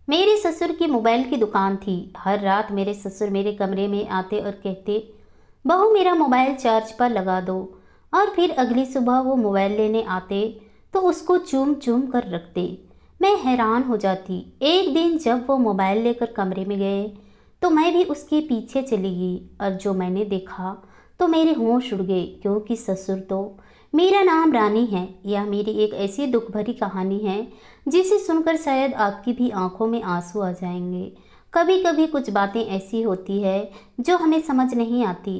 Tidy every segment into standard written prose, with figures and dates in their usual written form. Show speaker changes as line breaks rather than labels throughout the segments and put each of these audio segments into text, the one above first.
मेरे ससुर की मोबाइल की दुकान थी। हर रात मेरे ससुर मेरे कमरे में आते और कहते, बहू मेरा मोबाइल चार्ज पर लगा दो। और फिर अगली सुबह वो मोबाइल लेने आते तो उसको चूम चूम कर रखते। मैं हैरान हो जाती। एक दिन जब वो मोबाइल लेकर कमरे में गए तो मैं भी उसके पीछे चली गई, और जो मैंने देखा तो मेरे होश उड़ गए, क्योंकि ससुर तो मेरा नाम रानी है। यह मेरी एक ऐसी दुख भरी कहानी है जिसे सुनकर शायद आपकी भी आंखों में आंसू आ जाएंगे। कभी कभी कुछ बातें ऐसी होती है जो हमें समझ नहीं आती,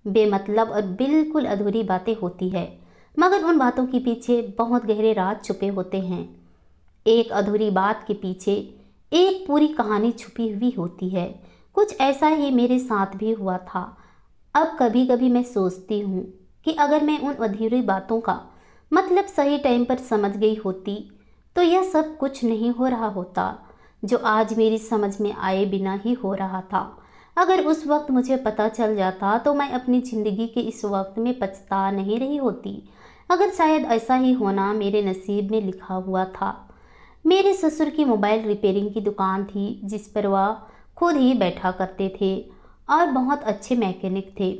बेमतलब और बिल्कुल अधूरी बातें होती है, मगर उन बातों के पीछे बहुत गहरे राज छुपे होते हैं। एक अधूरी बात के पीछे एक पूरी कहानी छुपी हुई होती है। कुछ ऐसा ही मेरे साथ भी हुआ था। अब कभी कभी मैं सोचती हूँ कि अगर मैं उन अधूरी बातों का मतलब सही टाइम पर समझ गई होती तो यह सब कुछ नहीं हो रहा होता जो आज मेरी समझ में आए बिना ही हो रहा था। अगर उस वक्त मुझे पता चल जाता तो मैं अपनी ज़िंदगी के इस वक्त में पछता नहीं रही होती। अगर शायद ऐसा ही होना मेरे नसीब में लिखा हुआ था। मेरे ससुर की मोबाइल रिपेयरिंग की दुकान थी जिस पर वह खुद ही बैठा करते थे और बहुत अच्छे मैकेनिक थे।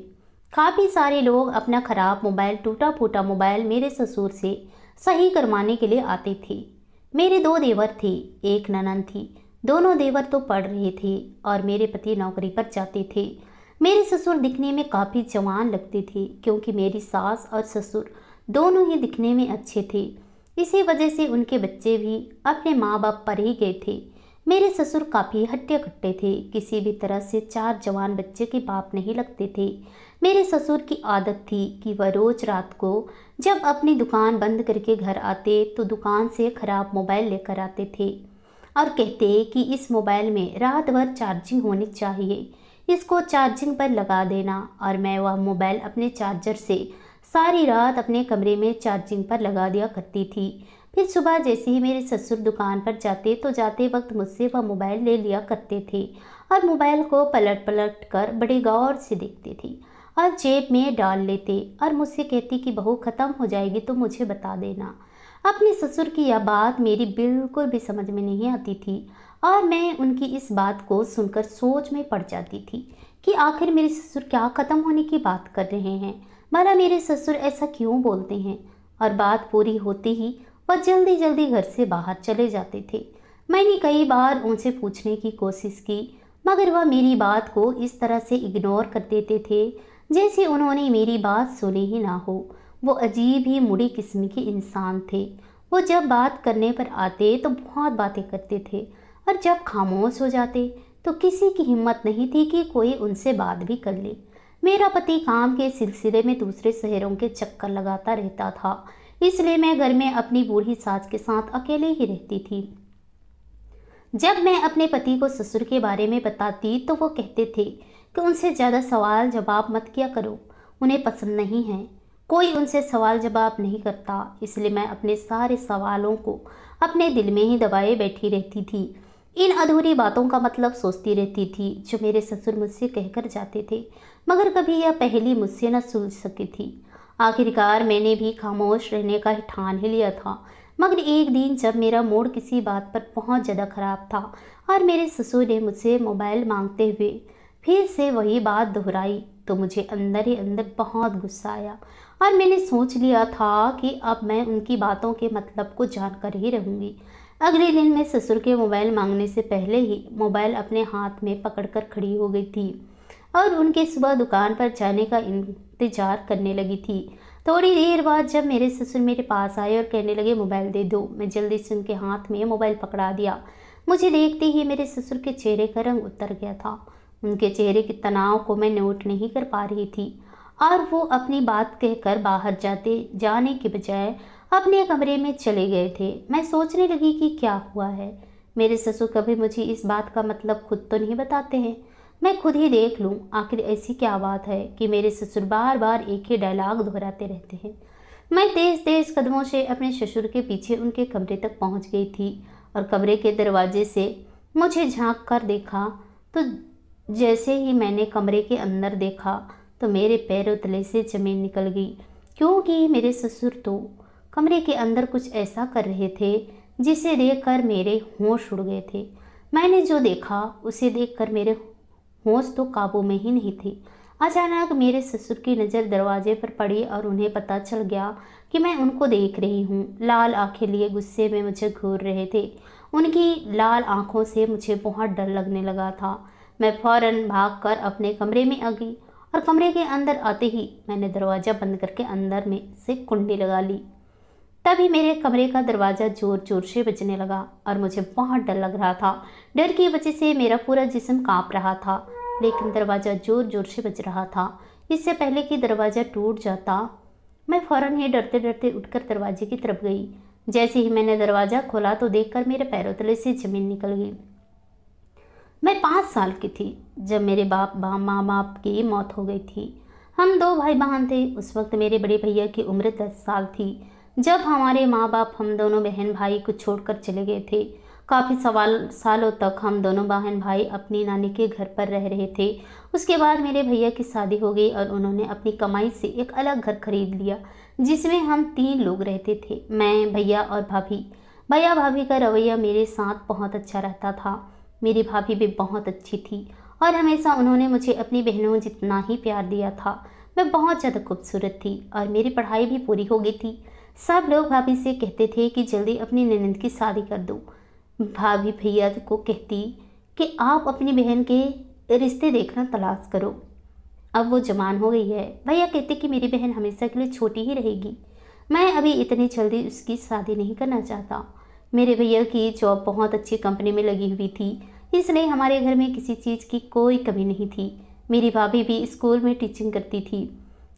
काफ़ी सारे लोग अपना ख़राब मोबाइल, टूटा फूटा मोबाइल मेरे ससुर से सही करवाने के लिए आते थे। मेरे दो देवर थे, एक ननद थी। दोनों देवर तो पढ़ रहे थे और मेरे पति नौकरी पर जाते थे। मेरे ससुर दिखने में काफ़ी जवान लगते थे, क्योंकि मेरी सास और ससुर दोनों ही दिखने में अच्छे थे। इसी वजह से उनके बच्चे भी अपने माँ बाप पर ही गए थे। मेरे ससुर काफ़ी हट्टे कट्टे थे, किसी भी तरह से चार जवान बच्चे के बाप नहीं लगते थे। मेरे ससुर की आदत थी कि वह रोज़ रात को जब अपनी दुकान बंद करके घर आते तो दुकान से ख़राब मोबाइल लेकर आते थे और कहते कि इस मोबाइल में रात भर चार्जिंग होनी चाहिए, इसको चार्जिंग पर लगा देना। और मैं वह मोबाइल अपने चार्जर से सारी रात अपने कमरे में चार्जिंग पर लगा दिया करती थी। फिर सुबह जैसे ही मेरे ससुर दुकान पर जाते तो जाते वक्त मुझसे वह मोबाइल ले लिया करते थे और मोबाइल को पलट पलट कर बड़े गौर से देखते थे और जेब में डाल लेते और मुझसे कहती कि बहू ख़त्म हो जाएगी तो मुझे बता देना। अपने ससुर की यह बात मेरी बिल्कुल भी समझ में नहीं आती थी और मैं उनकी इस बात को सुनकर सोच में पड़ जाती थी कि आखिर मेरे ससुर क्या ख़त्म होने की बात कर रहे हैं। भला मेरे ससुर ऐसा क्यों बोलते हैं। और बात पूरी होती ही वह जल्दी जल्दी घर से बाहर चले जाते थे। मैंने कई बार उनसे पूछने की कोशिश की, मगर वह मेरी बात को इस तरह से इग्नोर कर देते थे जैसे उन्होंने मेरी बात सुनी ही ना हो। वो अजीब ही मुड़ी किस्म के इंसान थे। वो जब बात करने पर आते तो बहुत बातें करते थे और जब खामोश हो जाते तो किसी की हिम्मत नहीं थी कि कोई उनसे बात भी कर ले। मेरा पति काम के सिलसिले में दूसरे शहरों के चक्कर लगाता रहता था, इसलिए मैं घर में अपनी बूढ़ी सास के साथ अकेले ही रहती थी। जब मैं अपने पति को ससुर के बारे में बताती तो वो कहते थे कि उनसे ज़्यादा सवाल जवाब मत किया करो, उन्हें पसंद नहीं है। कोई उनसे सवाल जवाब नहीं करता, इसलिए मैं अपने सारे सवालों को अपने दिल में ही दबाए बैठी रहती थी। इन अधूरी बातों का मतलब सोचती रहती थी जो मेरे ससुर मुझसे कहकर जाते थे, मगर कभी यह पहेली मुझसे न सुलझ सकी थी। आखिरकार मैंने भी खामोश रहने का ठान ही लिया था। मगर एक दिन जब मेरा मूड किसी बात पर बहुत ज़्यादा ख़राब था और मेरे ससुर ने मुझसे मोबाइल मांगते हुए फिर से वही बात दोहराई तो मुझे अंदर ही अंदर बहुत गुस्सा आया और मैंने सोच लिया था कि अब मैं उनकी बातों के मतलब को जानकर ही रहूँगी। अगले दिन मैं ससुर के मोबाइल मांगने से पहले ही मोबाइल अपने हाथ में पकड़कर खड़ी हो गई थी और उनके सुबह दुकान पर जाने का इंतज़ार करने लगी थी। थोड़ी देर बाद जब मेरे ससुर मेरे पास आए और कहने लगे मोबाइल दे दो, मैं जल्दी से उनके हाथ में मोबाइल पकड़ा दिया। मुझे देखते ही मेरे ससुर के चेहरे का रंग उतर गया था। उनके चेहरे के तनाव को मैं नोट नहीं कर पा रही थी और वो अपनी बात कहकर बाहर जाने के बजाय अपने कमरे में चले गए थे। मैं सोचने लगी कि क्या हुआ है। मेरे ससुर कभी मुझे इस बात का मतलब खुद तो नहीं बताते हैं, मैं खुद ही देख लूं आखिर ऐसी क्या बात है कि मेरे ससुर बार बार एक ही डायलॉग दोहराते रहते हैं। मैं तेज तेज कदमों से अपने ससुर के पीछे उनके कमरे तक पहुंच गई थी और कमरे के दरवाजे से मुझे झांक कर देखा तो जैसे ही मैंने कमरे के अंदर देखा तो मेरे पैरों तले से जमीन निकल गई, क्योंकि मेरे ससुर तो कमरे के अंदर कुछ ऐसा कर रहे थे जिसे देखकर मेरे होश उड़ गए थे। मैंने जो देखा उसे देखकर मेरे होश तो काबू में ही नहीं थी। अचानक मेरे ससुर की नज़र दरवाजे पर पड़ी और उन्हें पता चल गया कि मैं उनको देख रही हूँ। लाल आंखें लिए गुस्से में मुझे घूर रहे थे। उनकी लाल आंखों से मुझे बहुत डर लगने लगा था। मैं फौरन भागकर अपने कमरे में आ गई और कमरे के अंदर आते ही मैंने दरवाज़ा बंद करके अंदर में से कुंडी लगा ली। तभी मेरे कमरे का दरवाज़ा ज़ोर ज़ोर से बजने लगा और मुझे बहुत डर लग रहा था। डर की वजह से मेरा पूरा जिस्म काँप रहा था, लेकिन दरवाज़ा ज़ोर ज़ोर से बज रहा था। इससे पहले कि दरवाज़ा टूट जाता, मैं फ़ौरन ही डरते डरते उठकर दरवाजे की तरफ गई। जैसे ही मैंने दरवाज़ा खोला तो देखकर मेरे पैरों तले से ज़मीन निकल गई। मैं 5 साल की थी जब मेरे माँ बाप की मौत हो गई थी। हम 2 भाई बहन थे। उस वक्त मेरे बड़े भैया की उम्र 10 साल थी जब हमारे माँ बाप हम दोनों बहन भाई को छोड़कर चले गए थे। काफ़ी सालों तक हम दोनों बहन भाई अपनी नानी के घर पर रह रहे थे। उसके बाद मेरे भैया की शादी हो गई और उन्होंने अपनी कमाई से एक अलग घर खरीद लिया जिसमें हम 3 लोग रहते थे, मैं, भैया और भाभी। भैया भाभी का रवैया मेरे साथ बहुत अच्छा रहता था। मेरी भाभी भी बहुत अच्छी थी और हमेशा उन्होंने मुझे अपनी बहनों जितना ही प्यार दिया था। मैं बहुत ज़्यादा खूबसूरत थी और मेरी पढ़ाई भी पूरी हो गई थी। सब लोग भाभी से कहते थे कि जल्दी अपनी ननद की शादी कर दो। भाभी भैया को कहती कि आप अपनी बहन के रिश्ते देखना तलाश करो, अब वो जवान हो गई है। भैया कहते कि मेरी बहन हमेशा के लिए छोटी ही रहेगी। मैं अभी इतनी जल्दी उसकी शादी नहीं करना चाहता। मेरे भैया की जॉब बहुत अच्छी कंपनी में लगी हुई थी, इसलिए हमारे घर में किसी चीज़ की कोई कमी नहीं थी। मेरी भाभी भी स्कूल में टीचिंग करती थी।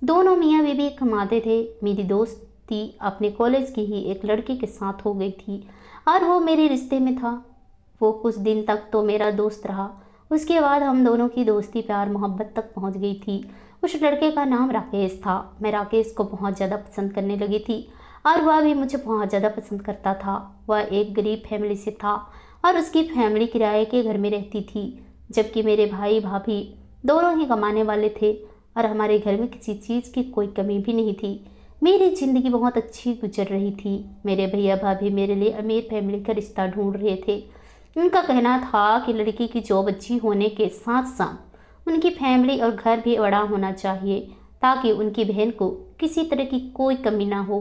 दोनों मियाँ बीवी कमाते थे। मेरी दोस्ती अपने कॉलेज की ही एक लड़के के साथ हो गई थी और वो मेरे रिश्ते में था। वो कुछ दिन तक तो मेरा दोस्त रहा। उसके बाद हम दोनों की दोस्ती प्यार मोहब्बत तक पहुंच गई थी। उस लड़के का नाम राकेश था। मैं राकेश को बहुत ज़्यादा पसंद करने लगी थी और वह भी मुझे बहुत ज़्यादा पसंद करता था। वह एक गरीब फैमिली से था और उसकी फैमिली किराए के घर में रहती थी, जबकि मेरे भाई भाभी दोनों ही कमाने वाले थे और हमारे घर में किसी चीज़ की कोई कमी भी नहीं थी। मेरी ज़िंदगी बहुत अच्छी गुजर रही थी। मेरे भैया भाभी मेरे लिए अमीर फैमिली का रिश्ता ढूंढ रहे थे। उनका कहना था कि लड़की की जॉब अच्छी होने के साथ साथ उनकी फैमिली और घर भी बड़ा होना चाहिए ताकि उनकी बहन को किसी तरह की कोई कमी ना हो।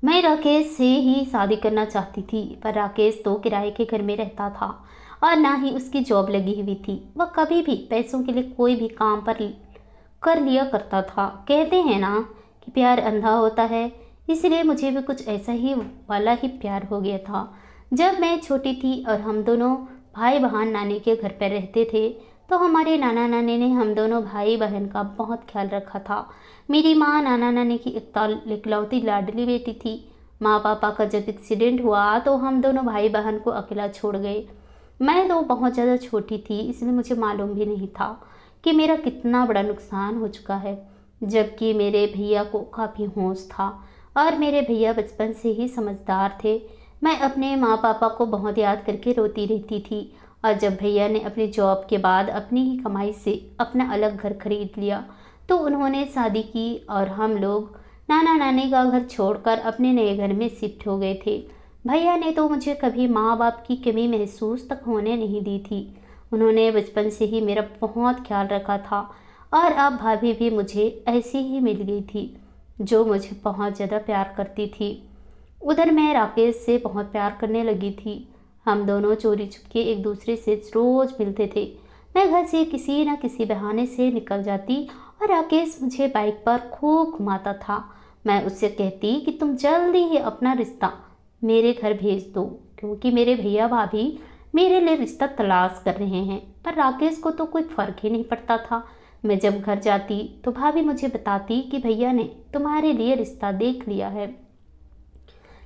मैं राकेश से ही शादी करना चाहती थी, पर राकेश तो किराए के घर में रहता था और ना ही उसकी जॉब लगी हुई थी। वह कभी भी पैसों के लिए कोई भी काम पर कर लिया करता था। कहते हैं ना कि प्यार अंधा होता है, इसलिए मुझे भी कुछ ऐसा ही वाला ही प्यार हो गया था। जब मैं छोटी थी और हम दोनों भाई बहन नानी के घर पर रहते थे तो हमारे नाना नानी ने हम दोनों भाई बहन का बहुत ख्याल रखा था। मेरी माँ नाना नानी की इकलौती लाडली बेटी थी। माँ पापा का जब एक्सीडेंट हुआ तो हम दोनों भाई बहन को अकेला छोड़ गए। मैं तो बहुत ज़्यादा छोटी थी, इसलिए मुझे मालूम भी नहीं था कि मेरा कितना बड़ा नुकसान हो चुका है, जबकि मेरे भैया को काफ़ी होश था और मेरे भैया बचपन से ही समझदार थे। मैं अपने माँ पापा को बहुत याद करके रोती रहती थी और जब भैया ने अपनी जॉब के बाद अपनी ही कमाई से अपना अलग घर खरीद लिया तो उन्होंने शादी की और हम लोग नाना नानी का घर छोड़कर अपने नए घर में शिफ्ट हो गए थे। भैया ने तो मुझे कभी माँ बाप की कमी महसूस तक होने नहीं दी थी। उन्होंने बचपन से ही मेरा बहुत ख्याल रखा था और अब भाभी भी मुझे ऐसी ही मिल गई थी जो मुझे बहुत ज़्यादा प्यार करती थी। उधर मैं राकेश से बहुत प्यार करने लगी थी। हम दोनों चोरी छुपके एक दूसरे से रोज़ मिलते थे। मैं घर से किसी न किसी बहाने से निकल जाती और राकेश मुझे बाइक पर खूब घुमाता था। मैं उससे कहती कि तुम जल्दी ही अपना रिश्ता मेरे घर भेज दो, क्योंकि मेरे भैया भाभी मेरे लिए रिश्ता तलाश कर रहे हैं। पर राकेश को तो कोई फ़र्क ही नहीं पड़ता था। मैं जब घर जाती तो भाभी मुझे बताती कि भैया ने तुम्हारे लिए रिश्ता देख लिया है,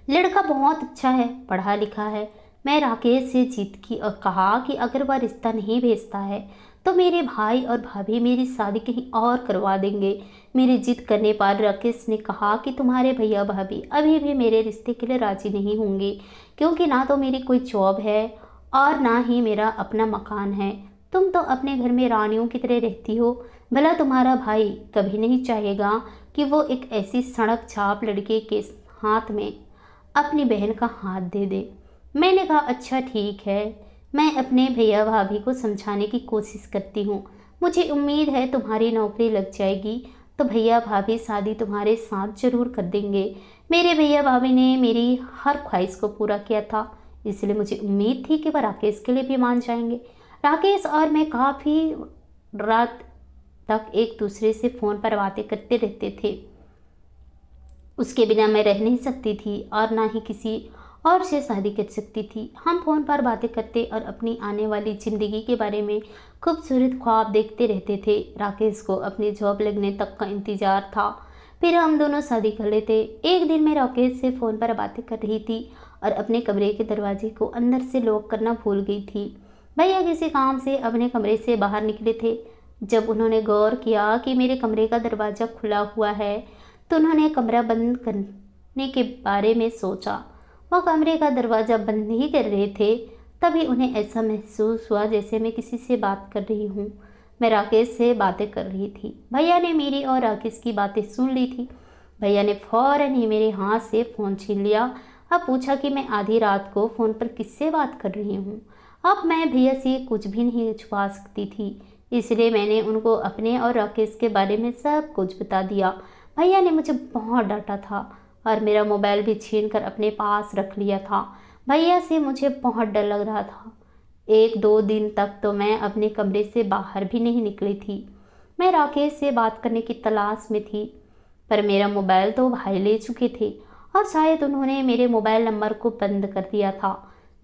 लड़का बहुत अच्छा है, पढ़ा लिखा है। मैं राकेश से जीत की और कहा कि अगर वह रिश्ता नहीं भेजता है तो मेरे भाई और भाभी मेरी शादी कहीं और करवा देंगे। मेरी जिद करने पर राकेश ने कहा कि तुम्हारे भैया भाभी अभी भी मेरे रिश्ते के लिए राजी नहीं होंगे, क्योंकि ना तो मेरी कोई जॉब है और ना ही मेरा अपना मकान है। तुम तो अपने घर में रानियों की तरह रहती हो। भला तुम्हारा भाई कभी नहीं चाहेगा कि वो एक ऐसी सड़क छाप लड़के के हाथ में अपनी बहन का हाथ दे दे। मैंने कहा अच्छा ठीक है, मैं अपने भैया भाभी को समझाने की कोशिश करती हूँ। मुझे उम्मीद है तुम्हारी नौकरी लग जाएगी तो भैया भाभी शादी तुम्हारे साथ जरूर कर देंगे। मेरे भैया भाभी ने मेरी हर ख्वाहिश को पूरा किया था, इसलिए मुझे उम्मीद थी कि वह राकेश के लिए भी मान जाएंगे। राकेश और मैं काफ़ी रात तक एक दूसरे से फ़ोन पर बातें करते रहते थे। उसके बिना मैं रह नहीं सकती थी और ना ही किसी और से शादी कर सकती थी। हम फ़ोन पर बातें करते और अपनी आने वाली ज़िंदगी के बारे में खूबसूरत ख्वाब देखते रहते थे। राकेश को अपनी जॉब लगने तक का इंतज़ार था, फिर हम दोनों शादी कर लेते। एक दिन मैं राकेश से फ़ोन पर बातें कर रही थी और अपने कमरे के दरवाजे को अंदर से लॉक करना भूल गई थी। भैया किसी काम से अपने कमरे से बाहर निकले थे। जब उन्होंने गौर किया कि मेरे कमरे का दरवाज़ा खुला हुआ है तो उन्होंने कमरा बंद करने के बारे में सोचा। वह कमरे का दरवाज़ा बंद नहीं कर रहे थे, तभी उन्हें ऐसा महसूस हुआ जैसे मैं किसी से बात कर रही हूँ। मैं राकेश से बातें कर रही थी। भैया ने मेरी और राकेश की बातें सुन ली थी। भैया ने फ़ौरन ही मेरे हाथ से फ़ोन छीन लिया। अब पूछा कि मैं आधी रात को फ़ोन पर किससे बात कर रही हूँ। अब मैं भैया से कुछ भी नहीं छुपा सकती थी, इसलिए मैंने उनको अपने और राकेश के बारे में सब कुछ बता दिया। भैया ने मुझे बहुत डांटा था और मेरा मोबाइल भी छीन कर अपने पास रख लिया था। भैया से मुझे बहुत डर लग रहा था। 1-2 दिन तक तो मैं अपने कमरे से बाहर भी नहीं निकली थी। मैं राकेश से बात करने की तलाश में थी, पर मेरा मोबाइल तो भाई ले चुके थे और शायद उन्होंने मेरे मोबाइल नंबर को बंद कर दिया था।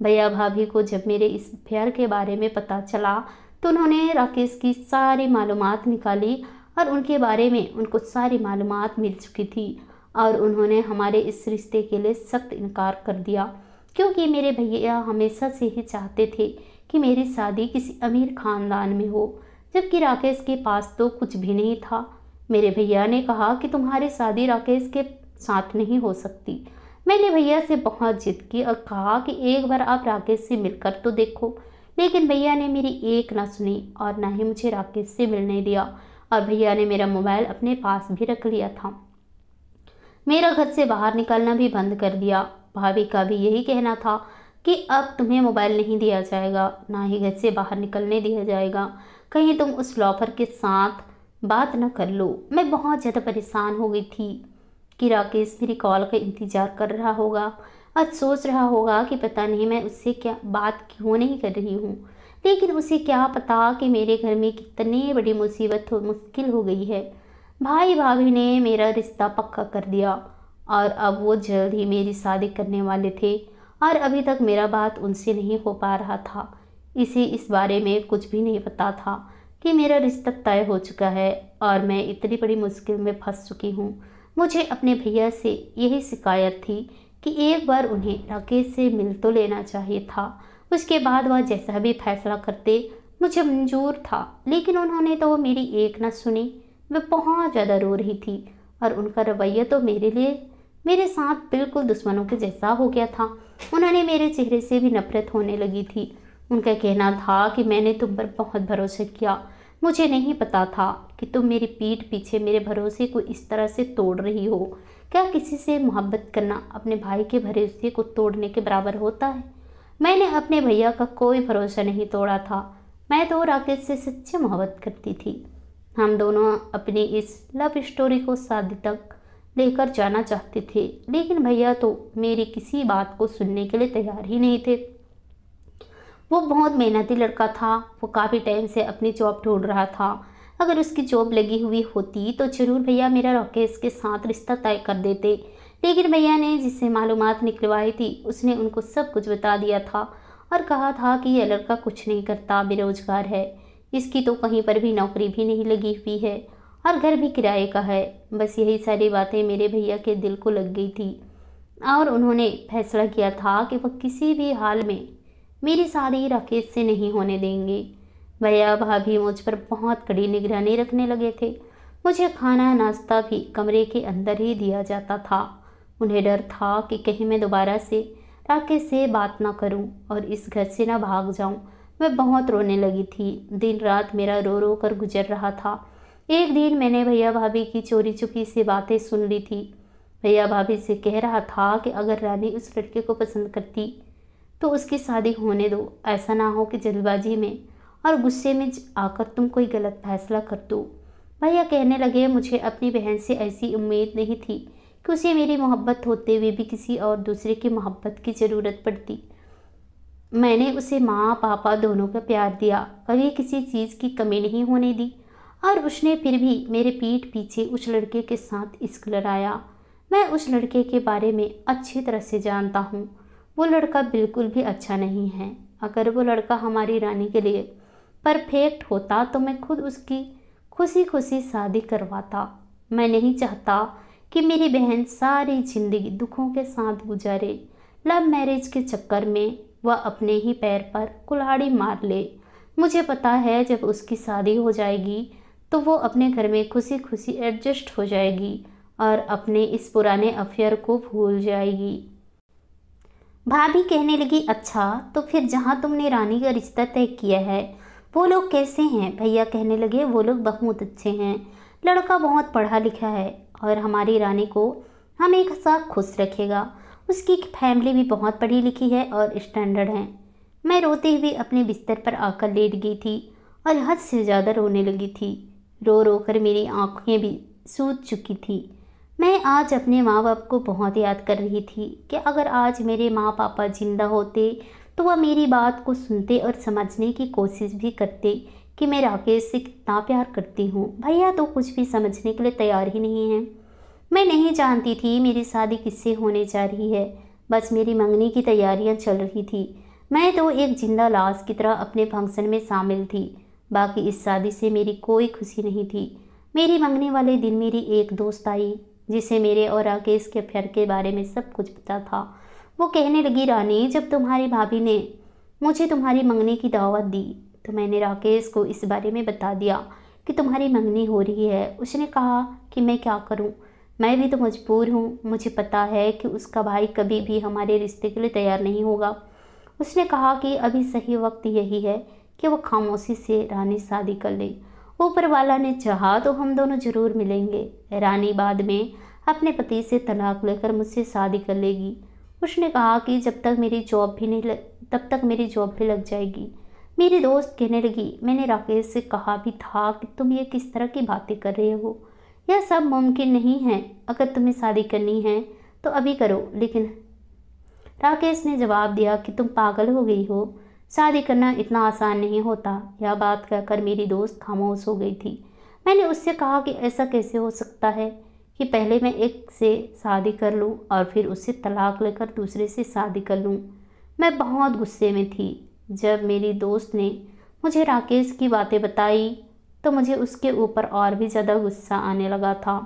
भैया भाभी को जब मेरे इस अफेयर के बारे में पता चला तो उन्होंने राकेश की सारी मालूमात निकाली और उनके बारे में उनको सारी मालूमात मिल चुकी थी और उन्होंने हमारे इस रिश्ते के लिए सख्त इनकार कर दिया, क्योंकि मेरे भैया हमेशा से ही चाहते थे कि मेरी शादी किसी अमीर खानदान में हो, जबकि राकेश के पास तो कुछ भी नहीं था। मेरे भैया ने कहा कि तुम्हारी शादी राकेश के साथ नहीं हो सकती। मैंने भैया से बहुत जिद की और कहा कि एक बार आप राकेश से मिलकर तो देखो, लेकिन भैया ने मेरी एक ना सुनी और ना ही मुझे राकेश से मिलने दिया और भैया ने मेरा मोबाइल अपने पास भी रख लिया था। मेरा घर से बाहर निकलना भी बंद कर दिया। भाभी का भी यही कहना था कि अब तुम्हें मोबाइल नहीं दिया जाएगा, ना ही घर से बाहर निकलने दिया जाएगा, कहीं तुम उस लॉफर के साथ बात न कर लो। मैं बहुत ज़्यादा परेशान हो गई थी कि राकेश मेरी कॉल का इंतज़ार कर रहा होगा और सोच रहा होगा कि पता नहीं मैं उससे क्या बात क्यों नहीं कर रही हूँ। लेकिन उसे क्या पता कि मेरे घर में कितनी बड़ी मुश्किल हो गई है। भाई भाभी ने मेरा रिश्ता पक्का कर दिया और अब वो जल्द ही मेरी शादी करने वाले थे और अभी तक मेरा बात उनसे नहीं हो पा रहा था। इसे इस बारे में कुछ भी नहीं पता था कि मेरा रिश्ता तय हो चुका है और मैं इतनी बड़ी मुश्किल में फंस चुकी हूँ। मुझे अपने भैया से यही शिकायत थी कि एक बार उन्हें राकेश से मिल तो लेना चाहिए था, उसके बाद वह जैसा भी फैसला करते मुझे मंजूर था। लेकिन उन्होंने तो मेरी एक न सुनी। मैं बहुत ज़्यादा रो रही थी और उनका रवैया तो मेरे साथ बिल्कुल दुश्मनों के जैसा हो गया था। उन्होंने मेरे चेहरे से भी नफरत होने लगी थी। उनका कहना था कि मैंने तुम पर बहुत भरोसा किया, मुझे नहीं पता था कि तुम मेरी पीठ पीछे मेरे भरोसे को इस तरह से तोड़ रही हो। क्या किसी से मोहब्बत करना अपने भाई के भरोसे को तोड़ने के बराबर होता है? मैंने अपने भैया का कोई भरोसा नहीं तोड़ा था। मैं तो राकेश से सच्ची मोहब्बत करती थी। हम दोनों अपनी इस लव स्टोरी को शादी तक लेकर जाना चाहते थे, लेकिन भैया तो मेरी किसी बात को सुनने के लिए तैयार ही नहीं थे। वो बहुत मेहनती लड़का था। वो काफ़ी टाइम से अपनी जॉब ढूंढ रहा था। अगर उसकी जॉब लगी हुई होती तो जरूर भैया मेरा राकेश के साथ रिश्ता तय कर देते, लेकिन भैया ने जिससे मालूमात निकलवाई थी उसने उनको सब कुछ बता दिया था और कहा था कि यह लड़का कुछ नहीं करता, बेरोजगार है, इसकी तो कहीं पर भी नौकरी भी नहीं लगी हुई है और घर भी किराए का है। बस यही सारी बातें मेरे भैया के दिल को लग गई थी और उन्होंने फैसला किया था कि वह किसी भी हाल में मेरी शादी राकेश से नहीं होने देंगे। भैया भाभी मुझ पर बहुत कड़ी निगरानी रखने लगे थे। मुझे खाना नाश्ता भी कमरे के अंदर ही दिया जाता था। उन्हें डर था कि कहीं मैं दोबारा से राकेश से बात ना करूं और इस घर से ना भाग जाऊं। मैं बहुत रोने लगी थी। दिन रात मेरा रो रो कर गुजर रहा था। एक दिन मैंने भैया भाभी की चोरी चुपी से बातें सुन ली थी। भैया भाभी से कह रहा था कि अगर रानी उस लड़के को पसंद करती तो उसकी शादी होने दो। ऐसा ना हो कि जल्दबाजी में और गुस्से में आकर तुम कोई गलत फैसला कर दो। भैया कहने लगे, मुझे अपनी बहन से ऐसी उम्मीद नहीं थी कि उसे मेरी मोहब्बत होते हुए भी किसी और दूसरे की मोहब्बत की ज़रूरत पड़ती। मैंने उसे माँ पापा दोनों का प्यार दिया, कभी किसी चीज़ की कमी नहीं होने दी, और उसने फिर भी मेरे पीठ पीछे उस लड़के के साथ इश्क लड़ाया। मैं उस लड़के के बारे में अच्छी तरह से जानता हूँ। वो लड़का बिल्कुल भी अच्छा नहीं है। अगर वो लड़का हमारी रानी के लिए परफेक्ट होता तो मैं खुद उसकी खुशी खुशी शादी करवाता। मैं नहीं चाहता कि मेरी बहन सारी जिंदगी दुखों के साथ गुजारे। लव मैरिज के चक्कर में वह अपने ही पैर पर कुल्हाड़ी मार ले। मुझे पता है जब उसकी शादी हो जाएगी तो वो अपने घर में खुशी खुशी एडजस्ट हो जाएगी और अपने इस पुराने अफेयर को भूल जाएगी। भाभी कहने लगी, अच्छा तो फिर जहाँ तुमने रानी का रिश्ता तय किया है वो लोग कैसे हैं? भैया कहने लगे, वो लोग बहुत अच्छे हैं। लड़का बहुत पढ़ा लिखा है और हमारी रानी को हमेशा खुश रखेगा। उसकी फैमिली भी बहुत पढ़ी लिखी है और स्टैंडर्ड है। मैं रोते हुए अपने बिस्तर पर आकर लेट गई थी और हद से ज़्यादा रोने लगी थी। रो रो कर मेरी आँखें भी सूज चुकी थी। मैं आज अपने माँ बाप को बहुत याद कर रही थी कि अगर आज मेरे माँ पापा जिंदा होते तो वह मेरी बात को सुनते और समझने की कोशिश भी करते कि मैं राकेश से कितना प्यार करती हूँ। भैया तो कुछ भी समझने के लिए तैयार ही नहीं है। मैं नहीं जानती थी मेरी शादी किससे होने जा रही है। बस मेरी मंगनी की तैयारियां चल रही थी। मैं तो एक जिंदा लाश की तरह अपने फंक्शन में शामिल थी। बाकी इस शादी से मेरी कोई खुशी नहीं थी। मेरी मंगनी वाले दिन मेरी एक दोस्त आई जिसे मेरे और राकेश के अफेयर के बारे में सब कुछ पता था। वो कहने लगी, रानी जब तुम्हारी भाभी ने मुझे तुम्हारी मंगनी की दावत दी तो मैंने राकेश को इस बारे में बता दिया कि तुम्हारी मंगनी हो रही है। उसने कहा कि मैं क्या करूं, मैं भी तो मजबूर हूँ। मुझे पता है कि उसका भाई कभी भी हमारे रिश्ते के लिए तैयार नहीं होगा। उसने कहा कि अभी सही वक्त यही है कि वो खामोशी से रानी शादी कर ले। ऊपर वाला ने चाहा तो हम दोनों जरूर मिलेंगे। रानी बाद में अपने पति से तलाक लेकर मुझसे शादी कर लेगी। उसने कहा कि जब तक मेरी जॉब भी नहीं तब तक मेरी जॉब भी लग जाएगी। मेरी दोस्त कहने लगी, मैंने राकेश से कहा भी था कि तुम ये किस तरह की बातें कर रहे हो, यह सब मुमकिन नहीं है। अगर तुम्हें शादी करनी है तो अभी करो। लेकिन राकेश ने जवाब दिया कि तुम पागल हो गई हो, शादी करना इतना आसान नहीं होता। यह बात कहकर मेरी दोस्त खामोश हो गई थी। मैंने उससे कहा कि ऐसा कैसे हो सकता है कि पहले मैं एक से शादी कर लूं और फिर उससे तलाक लेकर दूसरे से शादी कर लूं। मैं बहुत गुस्से में थी। जब मेरी दोस्त ने मुझे राकेश की बातें बताई तो मुझे उसके ऊपर और भी ज़्यादा गुस्सा आने लगा था।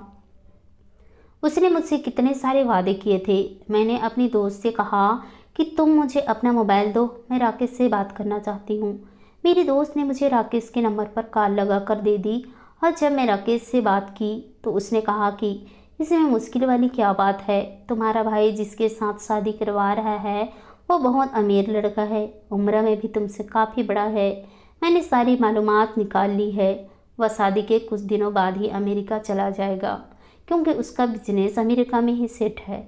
उसने मुझसे कितने सारे वादे किए थे। मैंने अपनी दोस्त से कहा कि तुम मुझे अपना मोबाइल दो, मैं राकेश से बात करना चाहती हूँ। मेरी दोस्त ने मुझे राकेश के नंबर पर कॉल लगा कर दे दी और जब मैं राकेश से बात की तो उसने कहा कि इसमें मुश्किल वाली क्या बात है, तुम्हारा भाई जिसके साथ शादी करवा रहा है वो बहुत अमीर लड़का है, उम्र में भी तुमसे काफ़ी बड़ा है। मैंने सारी मालूमात निकाल ली है। वह शादी के कुछ दिनों बाद ही अमेरिका चला जाएगा क्योंकि उसका बिजनेस अमेरिका में ही सेट है।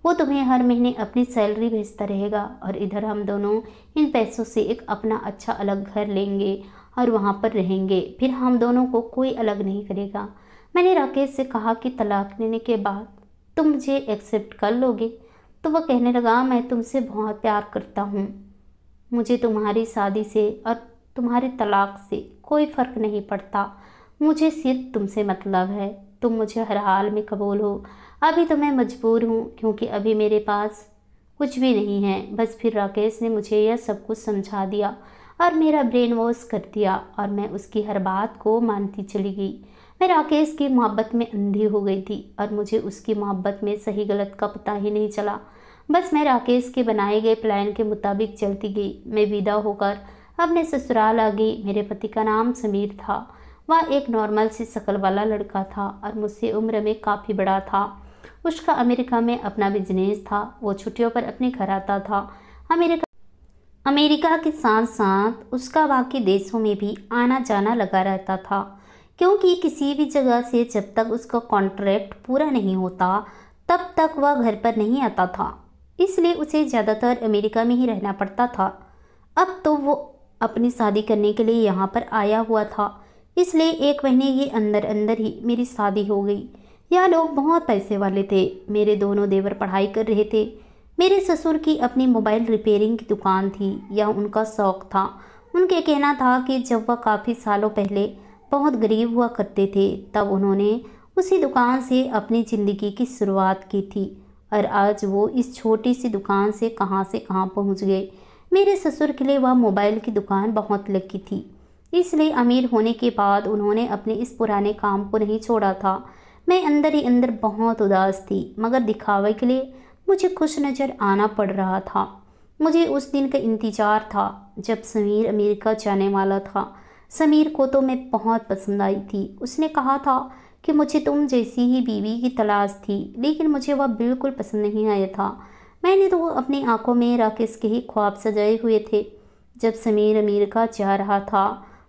वो तुम्हें हर महीने अपनी सैलरी भेजता रहेगा और इधर हम दोनों इन पैसों से एक अपना अच्छा अलग घर लेंगे और वहाँ पर रहेंगे। फिर हम दोनों को कोई अलग नहीं करेगा। मैंने राकेश से कहा कि तलाक लेने के बाद तुम मुझे एक्सेप्ट कर लोगे? तो वह कहने लगा, मैं तुमसे बहुत प्यार करता हूँ। मुझे तुम्हारी शादी से और तुम्हारे तलाक से कोई फ़र्क नहीं पड़ता। मुझे सिर्फ तुमसे मतलब है। तुम मुझे हर हाल में कबूल हो। अभी तो मैं मजबूर हूँ क्योंकि अभी मेरे पास कुछ भी नहीं है। बस फिर राकेश ने मुझे यह सब कुछ समझा दिया और मेरा ब्रेन वॉश कर दिया और मैं उसकी हर बात को मानती चली गई। मैं राकेश की मोहब्बत में अंधी हो गई थी और मुझे उसकी मोहब्बत में सही गलत का पता ही नहीं चला। बस मैं राकेश के बनाए गए प्लान के मुताबिक चलती गई। मैं विदा होकर अपने ससुराल आ गई। मेरे पति का नाम समीर था। वह एक नॉर्मल सी शक्ल वाला लड़का था और मुझसे उम्र में काफ़ी बड़ा था। उसका अमेरिका में अपना बिजनेस था। वो छुट्टियों पर अपने घर आता था। अमेरिका के साथ साथ उसका बाकी देशों में भी आना जाना लगा रहता था क्योंकि किसी भी जगह से जब तक उसका कॉन्ट्रैक्ट पूरा नहीं होता तब तक वह घर पर नहीं आता था। इसलिए उसे ज़्यादातर अमेरिका में ही रहना पड़ता था। अब तो वो अपनी शादी करने के लिए यहाँ पर आया हुआ था, इसलिए 1 महीने के अंदर अंदर ही मेरी शादी हो गई। यह लोग बहुत पैसे वाले थे। मेरे दोनों देवर पढ़ाई कर रहे थे। मेरे ससुर की अपनी मोबाइल रिपेयरिंग की दुकान थी। यह उनका शौक था। उनके कहना था कि जब वह काफ़ी सालों पहले बहुत गरीब हुआ करते थे, तब उन्होंने उसी दुकान से अपनी ज़िंदगी की शुरुआत की थी और आज वो इस छोटी सी दुकान से कहाँ पहुंच गए। मेरे ससुर के लिए वह मोबाइल की दुकान बहुत लकी थी, इसलिए अमीर होने के बाद उन्होंने अपने इस पुराने काम को नहीं छोड़ा था। मैं अंदर ही अंदर बहुत उदास थी, मगर दिखावे के लिए मुझे खुश नज़र आना पड़ रहा था। मुझे उस दिन का इंतज़ार था जब समीर अमेरिका जाने वाला था। समीर को तो मैं बहुत पसंद आई थी। उसने कहा था कि मुझे तुम जैसी ही बीवी की तलाश थी, लेकिन मुझे वह बिल्कुल पसंद नहीं आया था। मैंने तो अपनी आंखों में राकेश के ही ख्वाब सजाए हुए थे। जब समीर अमेरिका जा रहा था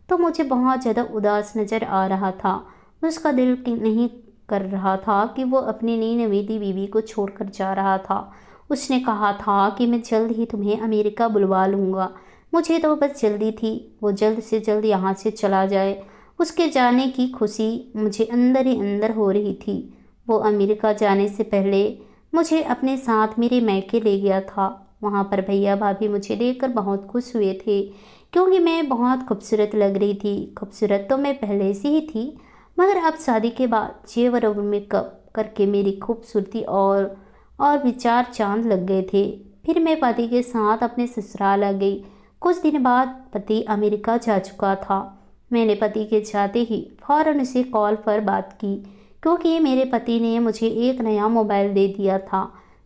तो मुझे बहुत ज़्यादा उदास नज़र आ रहा था। उसका दिल नहीं कर रहा था कि वो अपनी नई नवेली बीवी को छोड़कर जा रहा था। उसने कहा था कि मैं जल्द ही तुम्हें अमेरिका बुलवा लूँगा। मुझे तो बस जल्दी थी, वो जल्द से जल्द यहाँ से चला जाए। उसके जाने की खुशी मुझे अंदर ही अंदर हो रही थी। वो अमेरिका जाने से पहले मुझे अपने साथ मेरे मैके ले गया था। वहाँ पर भैया भाभी मुझे देखकर बहुत खुश हुए थे, क्योंकि मैं बहुत खूबसूरत लग रही थी। खूबसूरत तो मैं पहले से ही थी, मगर अब शादी के बाद जेवर और मेकअप करके मेरी खूबसूरती और विचार चांद लग गए थे। फिर मैं पति के साथ अपने ससुराल आ गई। कुछ दिन बाद पति अमेरिका जा चुका था। मैंने पति के जाते ही फ़ौरन उसे कॉल पर बात की, क्योंकि मेरे पति ने मुझे एक नया मोबाइल दे दिया था।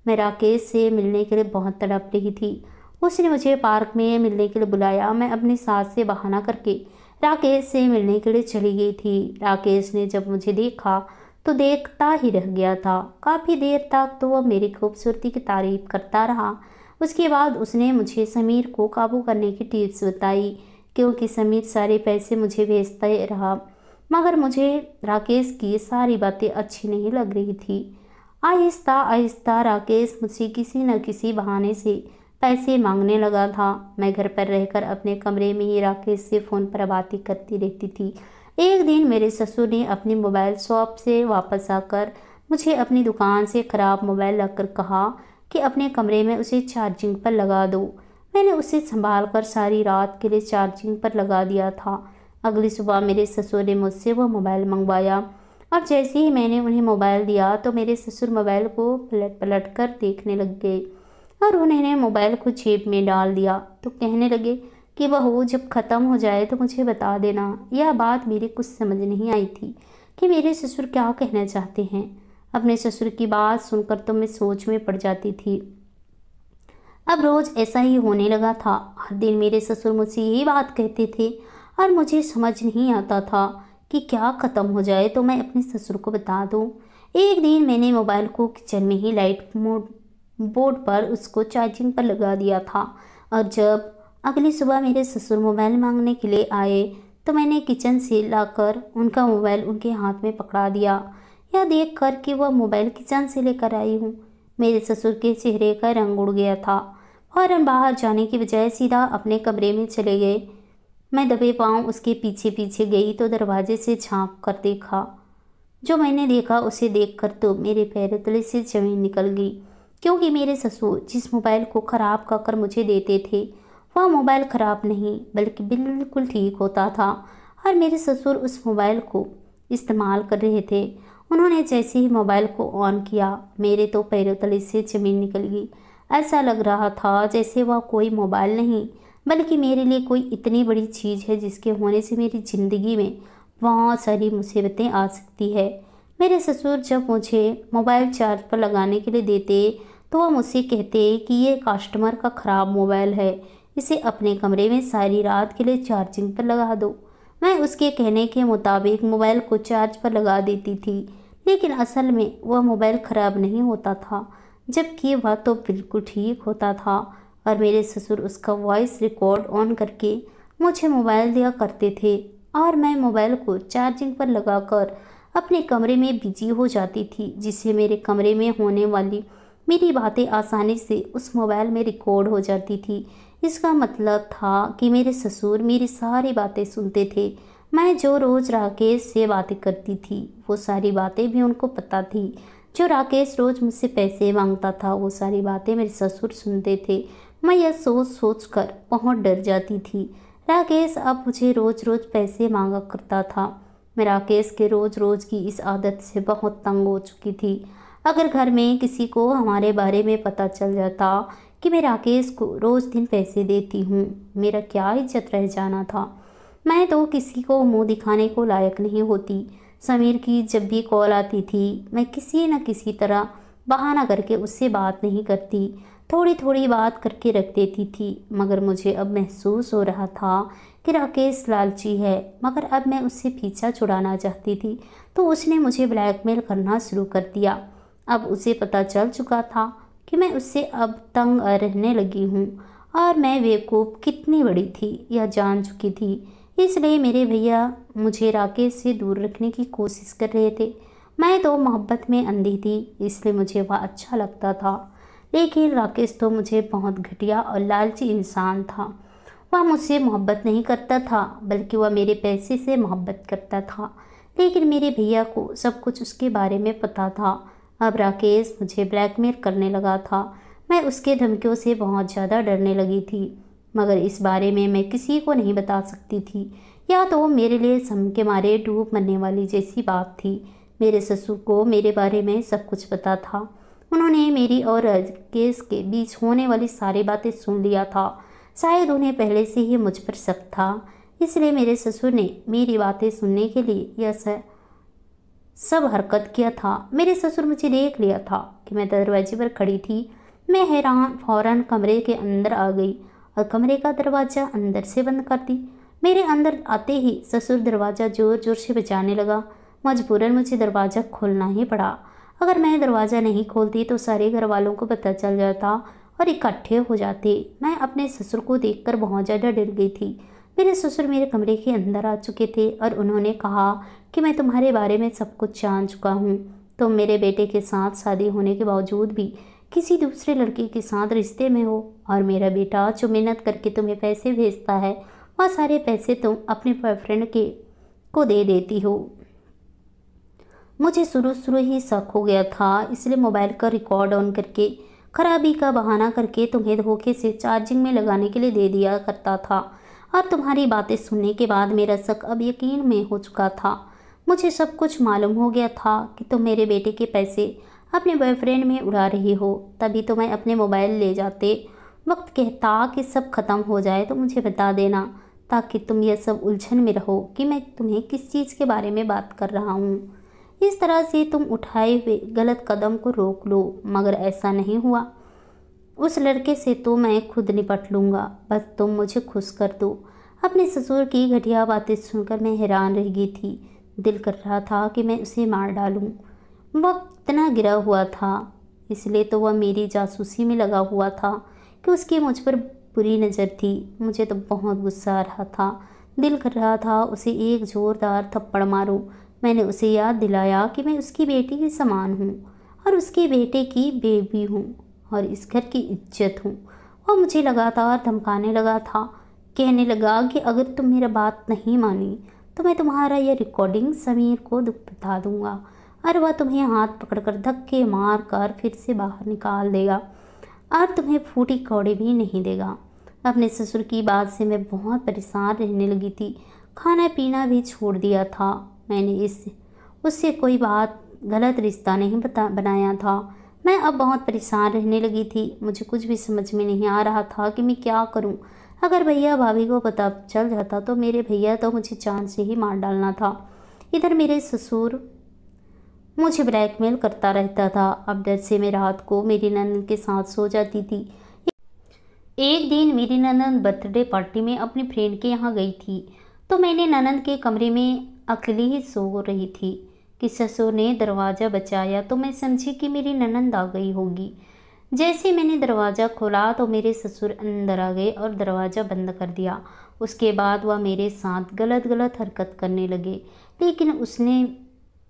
मैं राकेश से मिलने के लिए बहुत तड़प रही थी। उसने मुझे पार्क में मिलने के लिए बुलाया। मैं अपनी सास से बहाना करके राकेश से मिलने के लिए चली गई थी। राकेश ने जब मुझे देखा तो देखता ही रह गया था। काफ़ी देर तक तो वह मेरी खूबसूरती की तारीफ करता रहा। उसके बाद उसने मुझे समीर को काबू करने की टिप्स बताई, क्योंकि समीर सारे पैसे मुझे भेजता रहा, मगर मुझे राकेश की सारी बातें अच्छी नहीं लग रही थी। आहिस्ता आहिस्ता राकेश मुझसे किसी न किसी बहाने से पैसे मांगने लगा था। मैं घर पर रहकर अपने कमरे में ही राकेश से फ़ोन पर बातें करती रहती थी। एक दिन मेरे ससुर ने अपनी मोबाइल शॉप से वापस आकर मुझे अपनी दुकान से ख़राब मोबाइल रखकर कहा कि अपने कमरे में उसे चार्जिंग पर लगा दो। मैंने उसे संभाल कर सारी रात के लिए चार्जिंग पर लगा दिया था। अगली सुबह मेरे ससुर ने मुझसे वह मोबाइल मंगवाया और जैसे ही मैंने उन्हें मोबाइल दिया तो मेरे ससुर मोबाइल को पलट पलट कर देखने लग गए और उन्होंने मोबाइल को जेब में डाल दिया। तो कहने लगे कि बहू, जब ख़त्म हो जाए तो मुझे बता देना। यह बात मेरी कुछ समझ नहीं आई थी कि मेरे ससुर क्या कहना चाहते हैं। अपने ससुर की बात सुनकर तो मैं सोच में पड़ जाती थी। अब रोज़ ऐसा ही होने लगा था। हर दिन मेरे ससुर मुझसे यही बात कहते थे और मुझे समझ नहीं आता था कि क्या ख़त्म हो जाए तो मैं अपने ससुर को बता दूं। एक दिन मैंने मोबाइल को किचन में ही लाइट मोड बोर्ड पर उसको चार्जिंग पर लगा दिया था और जब अगली सुबह मेरे ससुर मोबाइल मांगने के लिए आए तो मैंने किचन से लाकर उनका मोबाइल उनके हाथ में पकड़ा दिया। यह देख कर कि वह मोबाइल किचन से लेकर आई हूँ, मेरे ससुर के चेहरे का रंग उड़ गया था। फौरन बाहर जाने की बजाय सीधा अपने कमरे में चले गए। मैं दबे पांव उसके पीछे पीछे गई तो दरवाजे से झांक कर देखा। जो मैंने देखा उसे देखकर तो मेरे पैरों तले से ज़मीन निकल गई, क्योंकि मेरे ससुर जिस मोबाइल को ख़राब कर मुझे देते थे वह मोबाइल ख़राब नहीं बल्कि बिल्कुल ठीक होता था और मेरे ससुर उस मोबाइल को इस्तेमाल कर रहे थे। उन्होंने जैसे ही मोबाइल को ऑन किया मेरे तो पैरों तले से ज़मीन निकल गई। ऐसा लग रहा था जैसे वह कोई मोबाइल नहीं बल्कि मेरे लिए कोई इतनी बड़ी चीज़ है जिसके होने से मेरी ज़िंदगी में बहुत सारी मुसीबतें आ सकती है। मेरे ससुर जब मुझे मोबाइल चार्ज पर लगाने के लिए देते तो वह मुझसे कहते कि ये कस्टमर का ख़राब मोबाइल है, इसे अपने कमरे में सारी रात के लिए चार्जिंग पर लगा दो। मैं उसके कहने के मुताबिक मोबाइल को चार्ज पर लगा देती थी, लेकिन असल में वह मोबाइल ख़राब नहीं होता था, जबकि वह तो बिल्कुल ठीक होता था और मेरे ससुर उसका वॉइस रिकॉर्ड ऑन करके मुझे मोबाइल दिया करते थे और मैं मोबाइल को चार्जिंग पर लगाकर अपने कमरे में बिजी हो जाती थी, जिससे मेरे कमरे में होने वाली मेरी बातें आसानी से उस मोबाइल में रिकॉर्ड हो जाती थी। इसका मतलब था कि मेरे ससुर मेरी सारी बातें सुनते थे। मैं जो रोज़ राकेश से बातें करती थी वो सारी बातें भी उनको पता थी। जो राकेश रोज़ मुझसे पैसे मांगता था वो सारी बातें मेरे ससुर सुनते थे। मैं यह सोच सोच कर बहुत डर जाती थी। राकेश अब मुझे रोज़ रोज़ पैसे मांगा करता था। मैं राकेश के रोज़ रोज़ की इस आदत से बहुत तंग हो चुकी थी। अगर घर में किसी को हमारे बारे में पता चल जाता कि मैं राकेश को रोज़ दिन पैसे देती हूँ, मेरा क्या इज्जत रह जाना था। मैं तो किसी को मुंह दिखाने को लायक नहीं होती। समीर की जब भी कॉल आती थी मैं किसी न किसी तरह बहाना करके उससे बात नहीं करती, थोड़ी थोड़ी बात करके रख देती थी। मगर मुझे अब महसूस हो रहा था कि राकेश लालची है, मगर अब मैं उससे पीछा छुड़ाना चाहती थी तो उसने मुझे ब्लैकमेल करना शुरू कर दिया। अब उसे पता चल चुका था कि मैं उससे अब तंग रहने लगी हूँ और मैं बेवकूफ़ कितनी बड़ी थी यह जान चुकी थी। इसलिए मेरे भैया मुझे राकेश से दूर रखने की कोशिश कर रहे थे। मैं तो मोहब्बत में अंधी थी, इसलिए मुझे वह अच्छा लगता था। लेकिन राकेश तो मुझे बहुत घटिया और लालची इंसान था। वह मुझसे मोहब्बत नहीं करता था बल्कि वह मेरे पैसे से मोहब्बत करता था। लेकिन मेरे भैया को सब कुछ उसके बारे में पता था। अब राकेश मुझे ब्लैकमेल करने लगा था। मैं उसके धमकियों से बहुत ज़्यादा डरने लगी थी, मगर इस बारे में मैं किसी को नहीं बता सकती थी। या तो मेरे लिए सम के मारे डूब मरने वाली जैसी बात थी। मेरे ससुर को मेरे बारे में सब कुछ पता था। उन्होंने मेरी और राकेश के बीच होने वाली सारी बातें सुन लिया था। शायद उन्हें पहले से ही मुझ पर शक था, इसलिए मेरे ससुर ने मेरी बातें सुनने के लिए यह सब हरकत किया था। मेरे ससुर मुझे देख लिया था कि मैं दरवाजे पर खड़ी थी। मैं हैरान फौरन कमरे के अंदर आ गई और कमरे का दरवाज़ा अंदर से बंद कर दी। मेरे अंदर आते ही ससुर दरवाज़ा ज़ोर ज़ोर से बजाने लगा। मजबूरन मुझे दरवाज़ा खोलना ही पड़ा। अगर मैं दरवाज़ा नहीं खोलती तो सारे घर वालों को पता चल जाता और इकट्ठे हो जाते। मैं अपने ससुर को देखकर बहुत ज़्यादा डर गई थी। मेरे ससुर मेरे कमरे के अंदर आ चुके थे और उन्होंने कहा कि मैं तुम्हारे बारे में सब कुछ जान चुका हूँ। तुम मेरे बेटे के साथ शादी होने के बावजूद भी किसी दूसरे लड़के के साथ रिश्ते में हो, और मेरा बेटा जो मेहनत करके तुम्हें पैसे भेजता है वह सारे पैसे तुम अपने बॉयफ्रेंड के को दे देती हो। मुझे शुरू शुरू ही शक हो गया था, इसलिए मोबाइल का रिकॉर्ड ऑन करके खराबी का बहाना करके तुम्हें धोखे से चार्जिंग में लगाने के लिए दे दिया करता था। अब तुम्हारी बातें सुनने के बाद मेरा शक अब यकीन में हो चुका था। मुझे सब कुछ मालूम हो गया था कि तुम मेरे बेटे के पैसे अपने बॉयफ्रेंड में उड़ा रही हो। तभी तो मैं अपने मोबाइल ले जाते वक्त कहता कि सब खत्म हो जाए तो मुझे बता देना, ताकि तुम यह सब उलझन में रहो कि मैं तुम्हें किस चीज़ के बारे में बात कर रहा हूँ। इस तरह से तुम उठाए हुए गलत कदम को रोक लो, मगर ऐसा नहीं हुआ। उस लड़के से तो मैं खुद निपट लूँगा, बस तुम मुझे खुश कर दो। अपने ससुर की घटिया बातें सुनकर मैं हैरान रह गई थी। दिल कर रहा था कि मैं उसे मार डालूं। वह इतना गिरा हुआ था, इसलिए तो वह मेरी जासूसी में लगा हुआ था कि उसकी मुझ पर बुरी नज़र थी। मुझे तो बहुत गुस्सा आ रहा था। दिल कर रहा था उसे एक ज़ोरदार थप्पड़ मारूं। मैंने उसे याद दिलाया कि मैं उसकी बेटी के समान हूँ और उसके बेटे की बेबी हूँ और इस घर की इज्जत हूँ। वह मुझे लगातार धमकाने लगा था, कहने लगा कि अगर तुम मेरा बात नहीं मानी तो मैं तुम्हारा यह रिकॉर्डिंग समीर को बता दूंगा और वह तुम्हें हाथ पकड़कर धक्के मार कर फिर से बाहर निकाल देगा और तुम्हें फूटी कौड़ी भी नहीं देगा। अपने ससुर की बात से मैं बहुत परेशान रहने लगी थी। खाना पीना भी छोड़ दिया था। मैंने उससे कोई बात गलत रिश्ता नहीं बनाया था। मैं अब बहुत परेशान रहने लगी थी। मुझे कुछ भी समझ में नहीं आ रहा था कि मैं क्या करूं। अगर भैया भाभी को पता चल जाता तो मेरे भैया तो मुझे जान से ही मार डालना था। इधर मेरे ससुर मुझे ब्लैकमेल करता रहता था। अब डर से मैं रात को मेरी ननद के साथ सो जाती थी। एक दिन मेरी ननद बर्थडे पार्टी में अपनी फ्रेंड के यहाँ गई थी, तो मैंने ननद के कमरे में अकेली ही सो रही थी कि ससुर ने दरवाज़ा बचाया तो मैं समझी कि मेरी ननद आ गई होगी। जैसे मैंने दरवाज़ा खोला तो मेरे ससुर अंदर आ गए और दरवाज़ा बंद कर दिया। उसके बाद वह मेरे साथ गलत गलत हरकत करने लगे, लेकिन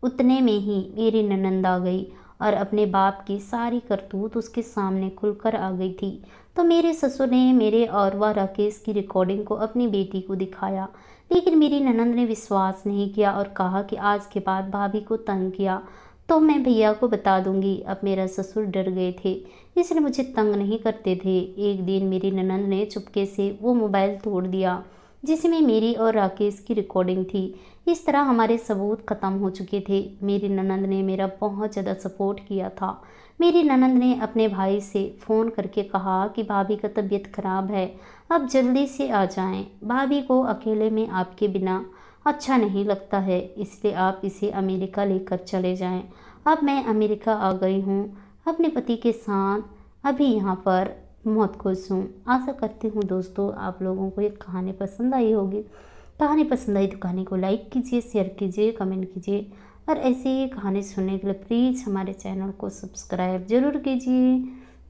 उतने में ही मेरी ननद आ गई और अपने बाप की सारी करतूत उसके सामने खुलकर आ गई थी। तो मेरे ससुर ने मेरे और वह राकेश की रिकॉर्डिंग को अपनी बेटी को दिखाया, लेकिन मेरी ननंद ने विश्वास नहीं किया और कहा कि आज के बाद भाभी को तंग किया तो मैं भैया को बता दूंगी। अब मेरा ससुर डर गए थे, इसलिए मुझे तंग नहीं करते थे। एक दिन मेरी ननंद ने चुपके से वो मोबाइल तोड़ दिया जिसमें मेरी और राकेश की रिकॉर्डिंग थी। इस तरह हमारे सबूत ख़त्म हो चुके थे। मेरी ननंद ने मेरा बहुत ज़्यादा सपोर्ट किया था। मेरी ननंद ने अपने भाई से फ़ोन करके कहा कि भाभी का तबीयत ख़राब है, अब जल्दी से आ जाएं। भाभी को अकेले में आपके बिना अच्छा नहीं लगता है, इसलिए आप इसे अमेरिका लेकर चले जाएं। अब मैं अमेरिका आ गई हूँ अपने पति के साथ, अभी यहाँ पर बहुत खुश हूँ। आशा करती हूँ दोस्तों आप लोगों को ये कहानी पसंद आई होगी। कहानी पसंद आई तो कहानी को लाइक कीजिए, शेयर कीजिए, कमेंट कीजिए और ऐसे ही कहानी सुनने के लिए प्लीज़ हमारे चैनल को सब्सक्राइब ज़रूर कीजिए।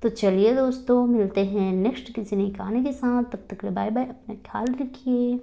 तो चलिए दोस्तों, मिलते हैं नेक्स्ट किसी नई कहानी के साथ। तब तक के लिए बाय बाय, अपना ख्याल रखिए।